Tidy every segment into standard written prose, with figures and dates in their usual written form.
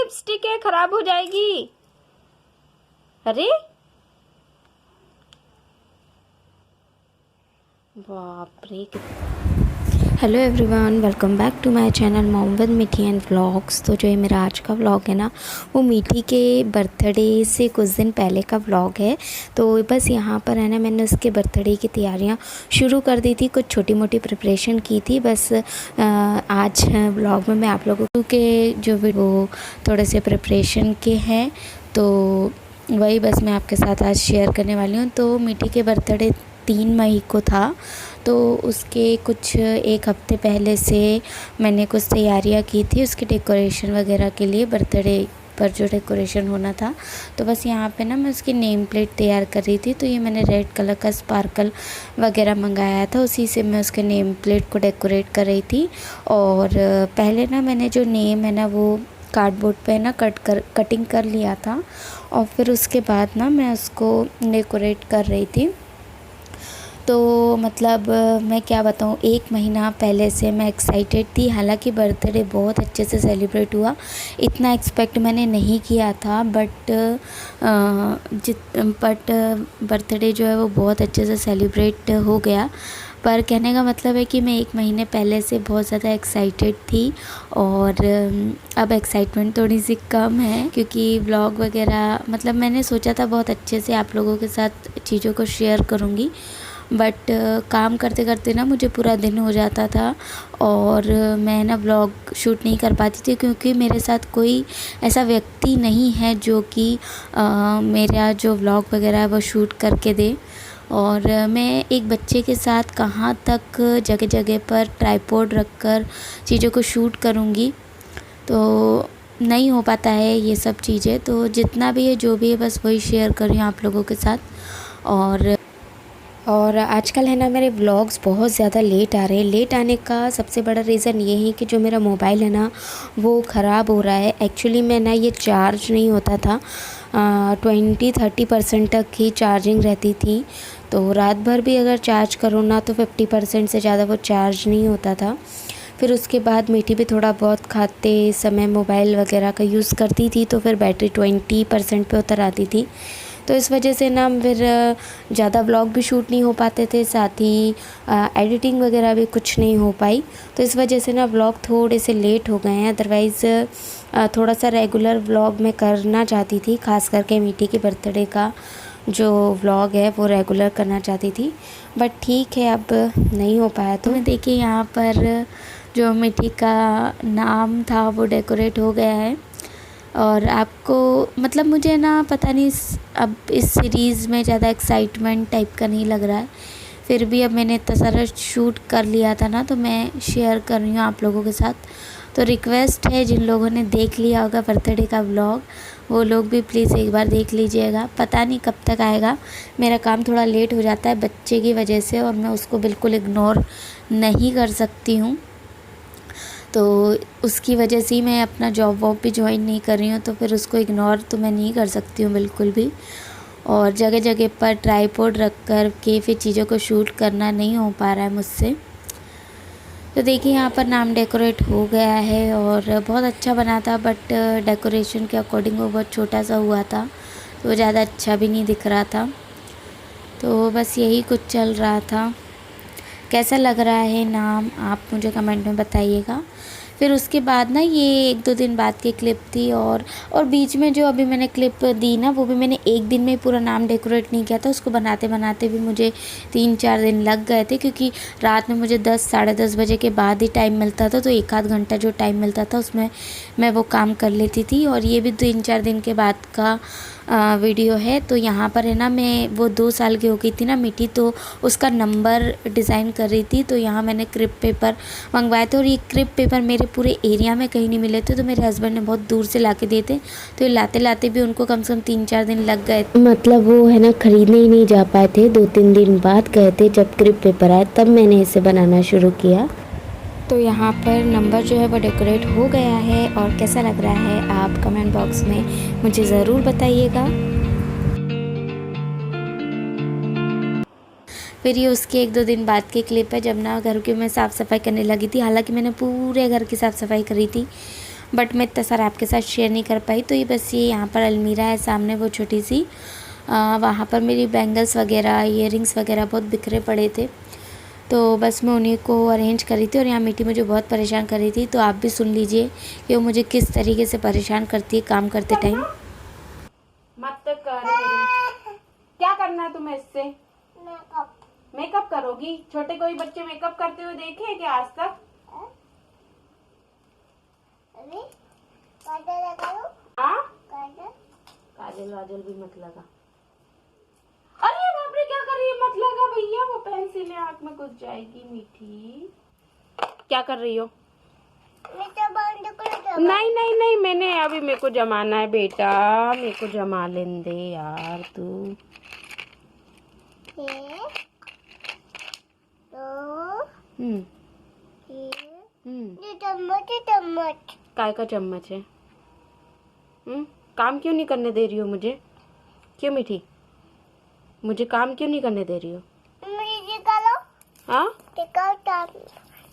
Lipstick है, खराब हो जाएगी। अरे बाप रे। Hello everyone, welcome back to my channel mom with Mithi and vlogs. तो जो ये मेरा आज का व्लॉग है ना, वो मीठी के बर्थडे से कुछ दिन पहले का व्लॉग है। तो बस यहाँ पर है ना, मैंने उसके बर्थडे की तैयारियाँ शुरू कर दी थी, कुछ छोटी मोटी प्रिपरेशन की थी। बस आज व्लॉग में मैं आप लोगों के जो वो थोड़े से प्रिपरेशन के हैं, तो वही बस मैं आपके साथ आज शेयर करने वाली हूँ। तो मीठी के बर्थडे 3 मई को था, तो उसके कुछ एक हफ़्ते पहले से मैंने कुछ तैयारियां की थी उसके डेकोरेशन वगैरह के लिए, बर्थडे पर जो डेकोरेशन होना था। तो बस यहाँ पे ना मैं उसकी नेम प्लेट तैयार कर रही थी। तो ये मैंने रेड कलर का स्पार्कल वगैरह मंगाया था, उसी से मैं उसके नेम प्लेट को डेकोरेट कर रही थी। और पहले ना मैंने जो नेम है ना, वो कार्डबोर्ड पे ना कटिंग कर लिया था, और फिर उसके बाद ना मैं उसको डेकोरेट कर रही थी। तो मतलब मैं क्या बताऊँ, 1 महीना पहले से मैं एक्साइटेड थी। हालांकि बर्थडे बहुत अच्छे से सेलिब्रेट हुआ, इतना एक्सपेक्ट मैंने नहीं किया था, बट बर्थडे जो है वो बहुत अच्छे से सेलिब्रेट हो गया। पर कहने का मतलब है कि मैं 1 महीने पहले से बहुत ज़्यादा एक्साइटेड थी, और अब एक्साइटमेंट थोड़ी सी कम है, क्योंकि व्लॉग वगैरह मतलब मैंने सोचा था बहुत अच्छे से आप लोगों के साथ चीज़ों को शेयर करूँगी, बट काम करते करते ना मुझे पूरा दिन हो जाता था, और मैं ना व्लॉग शूट नहीं कर पाती थी, क्योंकि मेरे साथ कोई ऐसा व्यक्ति नहीं है जो कि मेरा जो व्लॉग वगैरह है वो शूट करके दे। और मैं एक बच्चे के साथ कहाँ तक जगह जगह पर ट्राइपॉड रखकर चीज़ों को शूट करूँगी, तो नहीं हो पाता है ये सब चीज़ें। तो जितना भी है जो भी है बस वही शेयर कर रही हूँ आप लोगों के साथ। और आजकल है ना, मेरे व्लॉग्स बहुत ज़्यादा लेट आ रहे हैं। लेट आने का सबसे बड़ा रीज़न ये है कि जो मेरा मोबाइल है ना, वो ख़राब हो रहा है। एक्चुअली में ना ये चार्ज नहीं होता था, 20-30% तक ही चार्जिंग रहती थी। तो रात भर भी अगर चार्ज करो ना, तो 50% से ज़्यादा वो चार्ज नहीं होता था। फिर उसके बाद मीठी भी थोड़ा बहुत खाते समय मोबाइल वगैरह का यूज़ करती थी, तो फिर बैटरी 20% पे उतर आती थी। तो इस वजह से ना फिर ज़्यादा व्लॉग भी शूट नहीं हो पाते थे, साथ ही एडिटिंग वगैरह भी कुछ नहीं हो पाई। तो इस वजह से ना व्लॉग थोड़े से लेट हो गए हैं। अदरवाइज़ थोड़ा सा रेगुलर व्लॉग मैं करना चाहती थी, ख़ास करके मीठी के बर्थडे का जो व्लॉग है वो रेगुलर करना चाहती थी, बट ठीक है अब नहीं हो पाया। तो मैं देखिए यहाँ पर जो मीठी का नाम था वो डेकोरेट हो गया है। और आपको मतलब मुझे ना पता नहीं अब इस सीरीज़ में ज़्यादा एक्साइटमेंट टाइप का नहीं लग रहा है, फिर भी अब मैंने इतना सारा शूट कर लिया था ना, तो मैं शेयर कर रही हूँ आप लोगों के साथ। तो रिक्वेस्ट है, जिन लोगों ने देख लिया होगा बर्थडे का व्लॉग, वो लोग भी प्लीज़ एक बार देख लीजिएगा। पता नहीं कब तक आएगा, मेरा काम थोड़ा लेट हो जाता है बच्चे की वजह से, और मैं उसको बिल्कुल इग्नोर नहीं कर सकती हूँ। तो उसकी वजह से ही मैं अपना जॉब वॉब भी ज्वाइन नहीं कर रही हूँ, तो फिर उसको इग्नोर तो मैं नहीं कर सकती हूँ बिल्कुल भी। और जगह जगह पर ट्राइपॉड रख कर के फिर चीज़ों को शूट करना नहीं हो पा रहा है मुझसे। तो देखिए यहाँ पर नाम डेकोरेट हो गया है, और बहुत अच्छा बना था, बट डेकोरेशन के अकॉर्डिंग वो बहुत छोटा सा हुआ था, तो ज़्यादा अच्छा भी नहीं दिख रहा था। तो बस यही कुछ चल रहा था। कैसा लग रहा है नाम, आप मुझे कमेंट में बताइएगा। फिर उसके बाद ना ये 1-2 दिन बाद की क्लिप थी, और बीच में जो अभी मैंने क्लिप दी ना, वो भी मैंने एक दिन में पूरा नाम डेकोरेट नहीं किया था। उसको बनाते बनाते भी मुझे 3-4 दिन लग गए थे, क्योंकि रात में मुझे 10 साढ़े 10 बजे के बाद ही टाइम मिलता था। तो 1-आध घंटा जो टाइम मिलता था उसमें मैं वो काम कर लेती थी। और ये भी 3-4 दिन के बाद का वीडियो है। तो यहाँ पर है ना, मैं वो 2 साल की हो गई थी ना मीठी, तो उसका नंबर डिज़ाइन कर रही थी। तो यहाँ मैंने क्रिप पेपर मंगवाए थे, और ये क्रिप पेपर मेरे पूरे एरिया में कहीं नहीं मिले थे, तो मेरे हस्बैंड ने बहुत दूर से ला के दिए थे। तो ये लाते लाते भी उनको कम से कम 3-4 दिन लग गए, मतलब वो है ना खरीदने ही नहीं जा पाए थे। 2-3 दिन बाद गए थे, जब क्रिप पेपर आया तब मैंने इसे बनाना शुरू किया। तो यहाँ पर नंबर जो है वो डेकोरेट हो गया है, और कैसा लग रहा है आप कमेंट बॉक्स में मुझे ज़रूर बताइएगा। फिर ये उसके 1-2 दिन बाद की क्लिप है, जब ना घर की मैं साफ़ सफाई करने लगी थी। हालांकि मैंने पूरे घर की साफ़ सफाई करी थी, बट मैं इतना सारा आपके साथ शेयर नहीं कर पाई। तो ये बस ये यहाँ पर अलमीरा है सामने वो छोटी सी, वहाँ पर मेरी बैंगल्स वगैरह ईयरिंग्स वगैरह बहुत बिखरे पड़े थे, तो बस मैं उन्हीं को अरेंज करी थी। और यहाँ मीठी मुझे बहुत परेशान कर रही थी, तो आप भी सुन लीजिए कि वो मुझे किस तरीके से परेशान करती है काम करते टाइम। मत कर, क्या करना है तुम्हें इससे? मेकअप करोगी? छोटे कोई बच्चे मेकअप करते हुए देखे हैं क्या आज तक? हाँ? काजल वाजल भी मत लगा। अरे बाप रे, क्या कर रही है? मत लगा भैया, वो पेंसिल आँख में घुस जाएगी। मीठी क्या कर रही हो? नहीं नहीं नहीं, मैंने अभी मेरे को जमाना है बेटा, मेरे को जमा लेने दे यार तू। चम्मच काय का चम्मच है? काम क्यों नहीं करने दे रही हो मुझे? क्यों मीठी, मुझे काम क्यों नहीं करने दे रही हो? हाँ?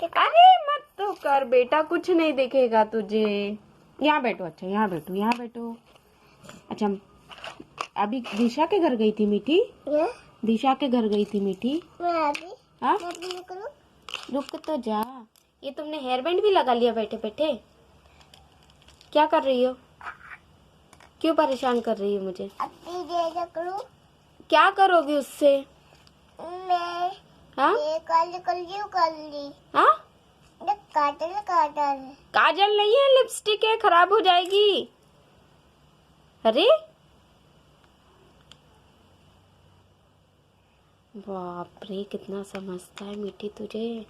अरे मत तो कर बेटा, कुछ नहीं दिखेगा तुझे। यहाँ बैठो, अच्छा यहाँ बैठो, यहाँ बैठो। अच्छा अभी दिशा के घर गई थी मीठी? दिशा के घर गई थी मीठी? हाँ? रुक तो जा। ये तुमने हेयर बैंड भी लगा लिया बैठे बैठे? क्या कर रही हो? क्यों परेशान कर रही हो मुझे? क्या करोगी उससे? हाँ? हाँ? काजल नहीं है, लिपस्टिक है, खराब हो जाएगी। अरे बाप रे, कितना समझता है मीठी तुझे।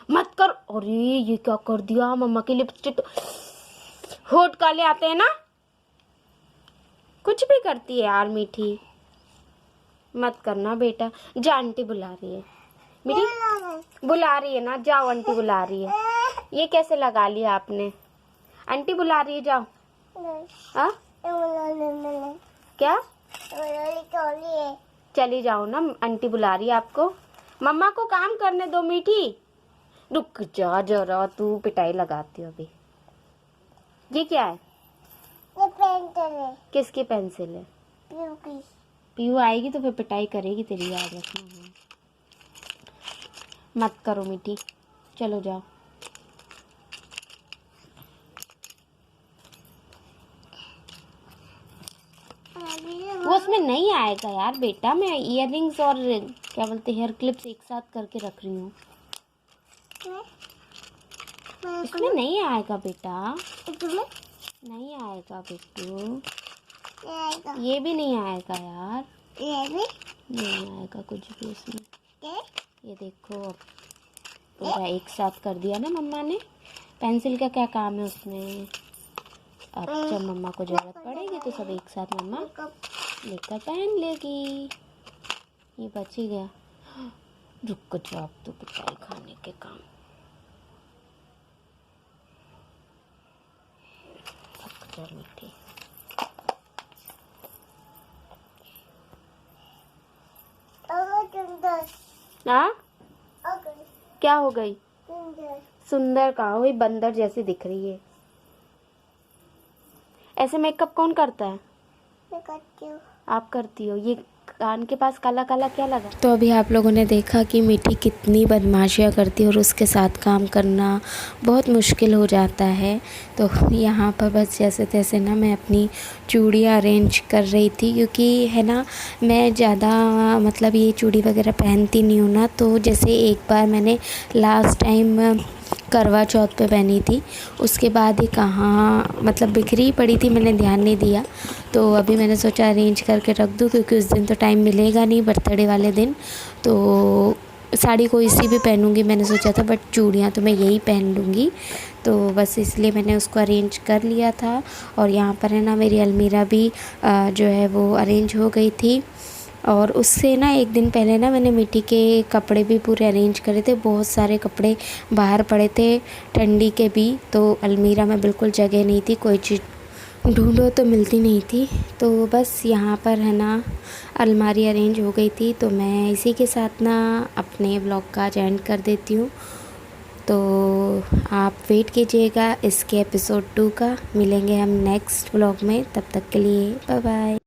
मत कर। अरे ये क्या कर दिया? मम्मा की लिपस्टिक होठ काले आते हैं ना, कुछ भी करती है यार मीठी। मत करना बेटा, जा आंटी बुला रही है। मीठी बुला रही है ना, जाओ आंटी बुला रही है। ये कैसे लगा लिया आपने? आंटी बुला रही है, जाओ। हाँ? क्या? चली जाओ ना, आंटी बुला रही है आपको। मम्मा को काम करने दो मीठी। रुक जा जरा, तू पिटाई लगाती हो अभी। ये क्या है? ये पेंसिल है। किसकी पेंसिल है? पीयू की। पीयू आएगी तो फिर पिटाई करेगी तेरी, याद रखना। मत करो मीठी, चलो जाओ। वो उसमें नहीं आएगा यार बेटा, मैं इयररिंग्स और क्या बोलते हेयर क्लिप्स एक साथ करके रख रही हूँ। इसमें नहीं आएगा बेटा, नहीं आएगा बिट्टू, ये भी नहीं आएगा यार, ये भी नहीं आएगा कुछ भी इसमें। ये देखो अब पूरा एक साथ कर दिया ना मम्मा ने। पेंसिल का क्या काम है उसमें? अब जब मम्मा को जरूरत पड़ेगी तो सब एक साथ मम्मा लेकर पहन लेगी। ये बच ही गया। रुक जाओ, तो पिटाई खाने के काम। मीठी हाँ? क्या हो गई? सुंदर कहाँ हुई, बंदर जैसी दिख रही है। ऐसे मेकअप कौन करता है? मैं करती हूँ। आप करती हो? ये कान के पास काला काला क्या लगा? तो अभी आप लोगों ने देखा कि मीठी कितनी बदमाशियाँ करती है और उसके साथ काम करना बहुत मुश्किल हो जाता है। तो यहाँ पर बस जैसे तैसे ना मैं अपनी चूड़ियाँ अरेंज कर रही थी, क्योंकि है ना मैं ज़्यादा मतलब ये चूड़ी वगैरह पहनती नहीं हूँ ना। तो जैसे एक बार मैंने लास्ट टाइम करवा चौथ पे पहनी थी, उसके बाद ही कहाँ मतलब बिखरी पड़ी थी, मैंने ध्यान नहीं दिया। तो अभी मैंने सोचा अरेंज करके रख दूँ, क्योंकि उस दिन तो टाइम मिलेगा नहीं, बर्थडे वाले दिन। तो साड़ी कोई सी भी पहनूंगी मैंने सोचा था, बट चूड़ियाँ तो मैं यही पहन लूँगी। तो बस इसलिए मैंने उसको अरेंज कर लिया था। और यहाँ पर है ना मेरी अलमीरा भी जो है वो अरेंज हो गई थी। और उससे ना एक दिन पहले ना मैंने मिट्टी के कपड़े भी पूरे अरेंज करे थे। बहुत सारे कपड़े बाहर पड़े थे ठंडी के भी, तो अलमीरा में बिल्कुल जगह नहीं थी, कोई चीज़ ढूंढो तो मिलती नहीं थी। तो बस यहाँ पर है ना अलमारी अरेंज हो गई थी। तो मैं इसी के साथ ना अपने व्लॉग का एंड कर देती हूँ। तो आप वेट कीजिएगा इसके एपिसोड 2 का। मिलेंगे हम नेक्स्ट व्लॉग में, तब तक के लिए बाय बाय।